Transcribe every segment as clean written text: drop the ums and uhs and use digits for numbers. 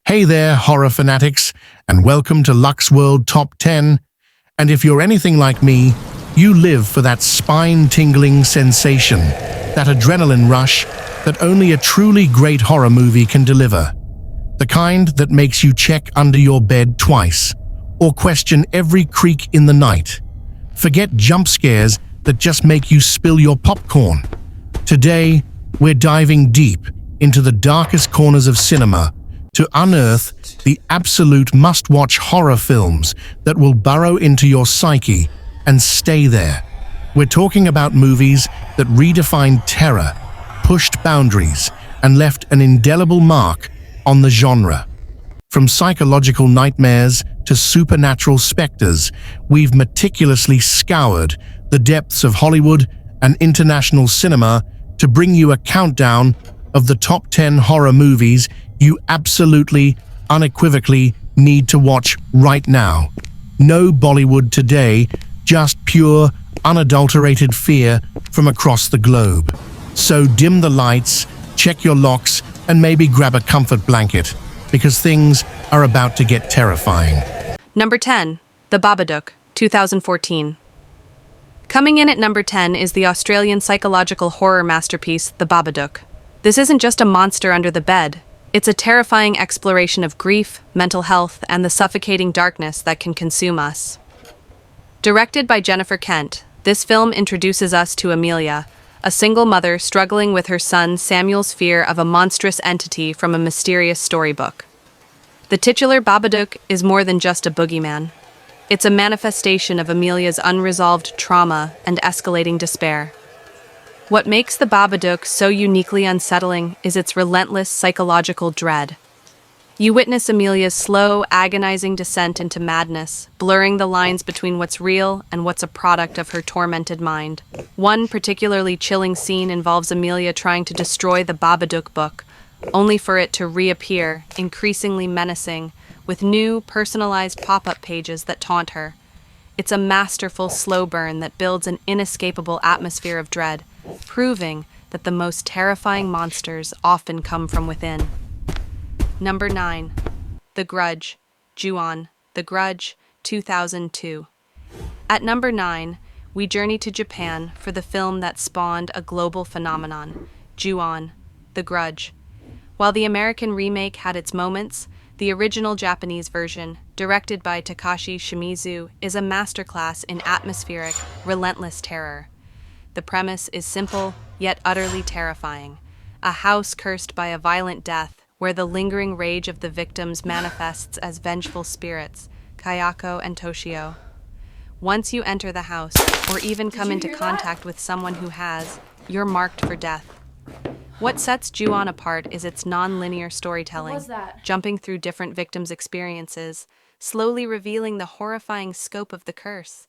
Hey there, horror fanatics, and welcome to Lux World Top 10. And if you're anything like me, you live for that spine-tingling sensation, that adrenaline rush that only a truly great horror movie can deliver. The kind that makes you check under your bed twice, or question every creak in the night. Forget jump scares that just make you spill your popcorn. Today, we're diving deep into the darkest corners of cinema to unearth the absolute must-watch horror films that will burrow into your psyche and stay there. We're talking about movies that redefined terror, pushed boundaries, and left an indelible mark on the genre. From psychological nightmares to supernatural specters, we've meticulously scoured the depths of Hollywood and international cinema to bring you a countdown of the top 10 horror movies you absolutely, unequivocally need to watch right now. No Bollywood today, just pure, unadulterated fear from across the globe. So dim the lights, check your locks, and maybe grab a comfort blanket, because things are about to get terrifying. Number 10. The Babadook, 2014. Coming in at number 10 is the Australian psychological horror masterpiece, The Babadook. This isn't just a monster under the bed. It's a terrifying exploration of grief, mental health, and the suffocating darkness that can consume us. Directed by Jennifer Kent, this film introduces us to Amelia, a single mother struggling with her son Samuel's fear of a monstrous entity from a mysterious storybook. The titular Babadook is more than just a boogeyman. It's a manifestation of Amelia's unresolved trauma and escalating despair. What makes the Babadook so uniquely unsettling is its relentless psychological dread. You witness Amelia's slow, agonizing descent into madness, blurring the lines between what's real and what's a product of her tormented mind. One particularly chilling scene involves Amelia trying to destroy the Babadook book, only for it to reappear, increasingly menacing, with new, personalized pop-up pages that taunt her. It's a masterful slow burn that builds an inescapable atmosphere of dread, proving that the most terrifying monsters often come from within. Number 9. The Grudge, Ju-on, The Grudge, 2002. At number 9, we journey to Japan for the film that spawned a global phenomenon, Ju-on, The Grudge. While the American remake had its moments, the original Japanese version, directed by Takashi Shimizu, is a masterclass in atmospheric, relentless terror. The premise is simple, yet utterly terrifying. A house cursed by a violent death, where the lingering rage of the victims manifests as vengeful spirits, Kayako and Toshio. Once you enter the house, or even come into contact with someone who has, you're marked for death. What sets Ju-on apart is its non-linear storytelling, jumping through different victims' experiences, slowly revealing the horrifying scope of the curse.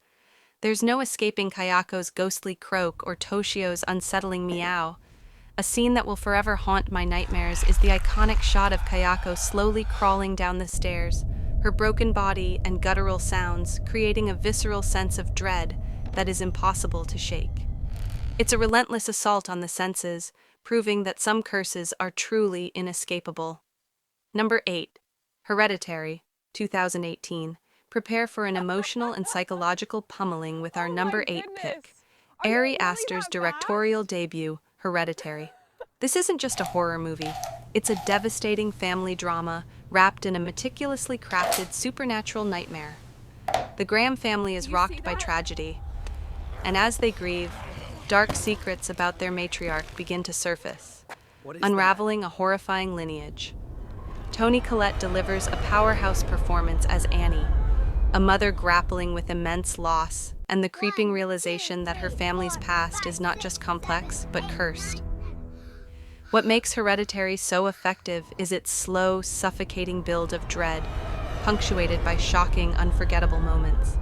There's no escaping Kayako's ghostly croak or Toshio's unsettling meow. A scene that will forever haunt my nightmares is the iconic shot of Kayako slowly crawling down the stairs, her broken body and guttural sounds creating a visceral sense of dread that is impossible to shake. It's a relentless assault on the senses, proving that some curses are truly inescapable. Number 8. Hereditary, 2018. Prepare for an emotional and psychological pummeling with our number 8 pick, Ari Aster's directorial debut, Hereditary. This isn't just a horror movie. It's a devastating family drama wrapped in a meticulously crafted supernatural nightmare. The Graham family is rocked by tragedy, and as they grieve, dark secrets about their matriarch begin to surface, unraveling a horrifying lineage. Toni Collette delivers a powerhouse performance as Annie, a mother grappling with immense loss and the creeping realization that her family's past is not just complex, but cursed. What makes Hereditary so effective is its slow, suffocating build of dread, punctuated by shocking, unforgettable moments.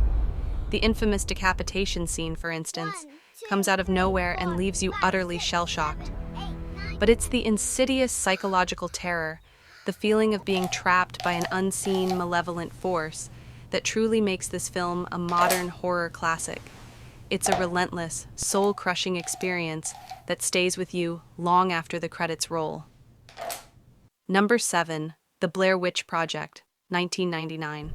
The infamous decapitation scene, for instance, comes out of nowhere and leaves you utterly shell-shocked. But it's the insidious psychological terror, the feeling of being trapped by an unseen, malevolent force, that truly makes this film a modern horror classic. It's a relentless, soul-crushing experience that stays with you long after the credits roll. Number 7. The Blair Witch Project, 1999.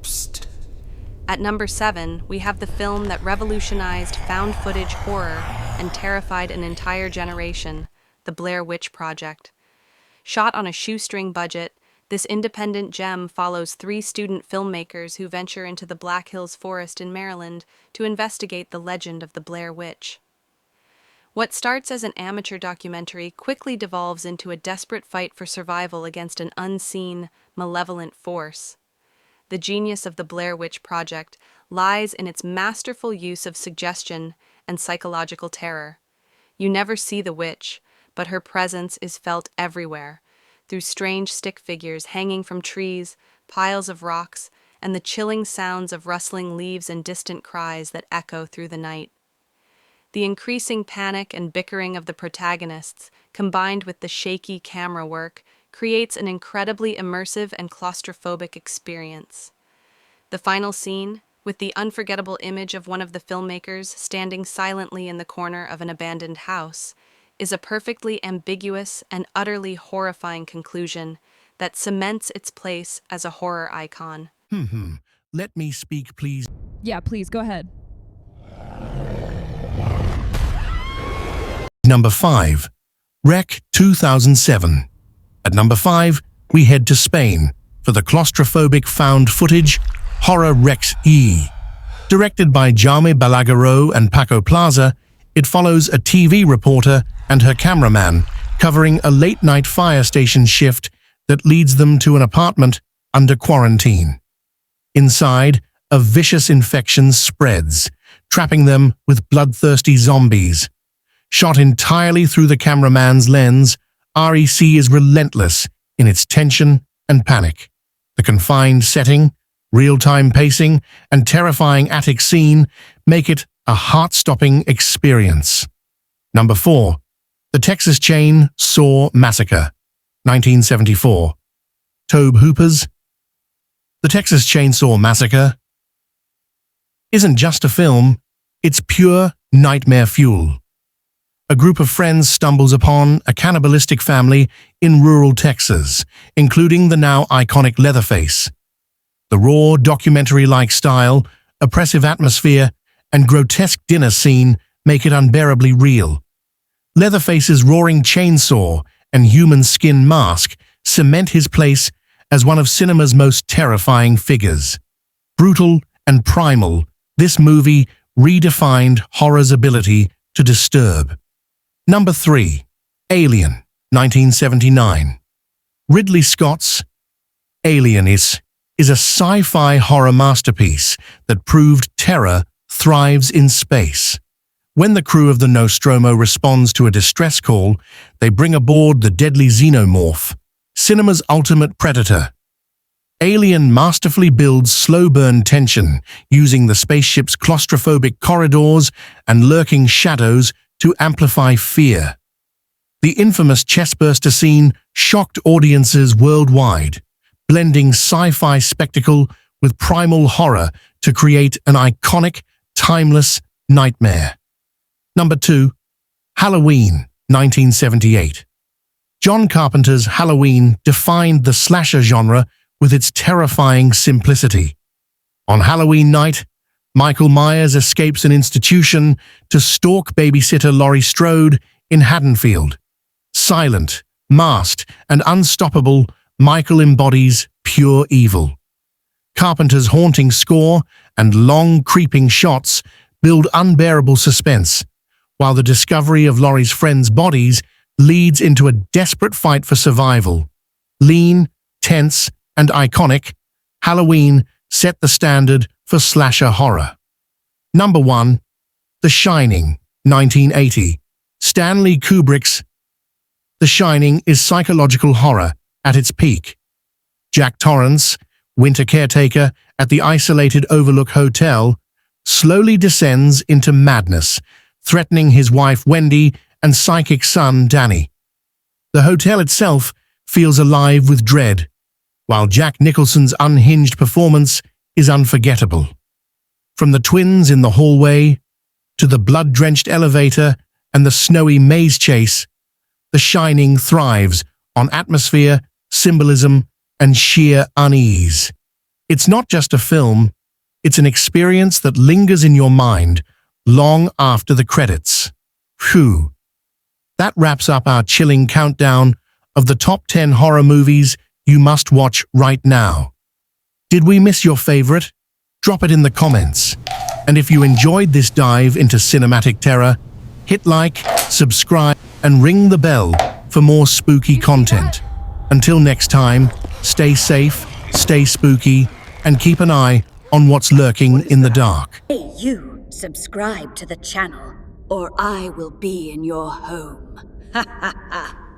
At number 7, we have the film that revolutionized found footage horror and terrified an entire generation, The Blair Witch Project. Shot on a shoestring budget, this independent gem follows 3 student filmmakers who venture into the Black Hills Forest in Maryland to investigate the legend of the Blair Witch. What starts as an amateur documentary quickly devolves into a desperate fight for survival against an unseen, malevolent force. The genius of the Blair Witch Project lies in its masterful use of suggestion and psychological terror. You never see the witch, but her presence is felt everywhere, through strange stick figures hanging from trees, piles of rocks, and the chilling sounds of rustling leaves and distant cries that echo through the night. The increasing panic and bickering of the protagonists, combined with the shaky camera work, creates an incredibly immersive and claustrophobic experience. The final scene, with the unforgettable image of one of the filmmakers standing silently in the corner of an abandoned house, is a perfectly ambiguous and utterly horrifying conclusion that cements its place as a horror icon. Let me speak, please. Yeah, please, go ahead. Number 5. Rec 2007. At number 5, we head to Spain for the claustrophobic found footage Horror Rex E. Directed by Jaume Balagueró and Paco Plaza, it follows a TV reporter and her cameraman covering a late-night fire station shift that leads them to an apartment under quarantine. Inside, a vicious infection spreads, trapping them with bloodthirsty zombies. Shot entirely through the cameraman's lens, REC is relentless in its tension and panic. The confined setting, real-time pacing, and terrifying attic scene make it a heart-stopping experience. Number 4. The Texas Chainsaw Massacre, 1974. Tobe Hooper's The Texas Chainsaw Massacre isn't just a film, it's pure nightmare fuel. A group of friends stumbles upon a cannibalistic family in rural Texas, including the now iconic Leatherface. The raw, documentary-like style, oppressive atmosphere, and grotesque dinner scene make it unbearably real. Leatherface's roaring chainsaw and human skin mask cement his place as one of cinema's most terrifying figures. Brutal and primal, this movie redefined horror's ability to disturb. Number 3. Alien, 1979. Ridley Scott's Alien is a sci-fi horror masterpiece that proved terror thrives in space. When the crew of the Nostromo responds to a distress call, they bring aboard the deadly xenomorph, cinema's ultimate predator. Alien masterfully builds slow-burn tension, using the spaceship's claustrophobic corridors and lurking shadows to amplify fear. The infamous chestburster scene shocked audiences worldwide, blending sci-fi spectacle with primal horror to create an iconic, timeless nightmare. Number 2. Halloween, 1978. John Carpenter's Halloween defined the slasher genre with its terrifying simplicity. On Halloween night, Michael Myers escapes an institution to stalk babysitter Laurie Strode in Haddonfield. Silent, masked, and unstoppable, Michael embodies pure evil. Carpenter's haunting score and long, creeping shots build unbearable suspense, while the discovery of Laurie's friends' bodies leads into a desperate fight for survival. Lean, tense, and iconic, Halloween set the standard for slasher horror. Number 1. The Shining, 1980. Stanley Kubrick's The Shining is psychological horror at its peak. Jack Torrance, winter caretaker at the isolated Overlook Hotel, slowly descends into madness, threatening his wife Wendy and psychic son Danny. The hotel itself feels alive with dread, while Jack Nicholson's unhinged performance is unforgettable. From the twins in the hallway to the blood-drenched elevator and the snowy maze chase, The Shining thrives on atmosphere, symbolism, and sheer unease. It's not just a film, it's an experience that lingers in your mind long after the credits. Phew. That wraps up our chilling countdown of the top 10 horror movies you must watch right now. Did we miss your favorite? Drop it in the comments. And if you enjoyed this dive into cinematic terror, hit like, subscribe, and ring the bell for more spooky content. Until next time, stay safe, stay spooky, and keep an eye on what's lurking in the dark. Hey, you, subscribe to the channel, or I will be in your home. Ha ha ha.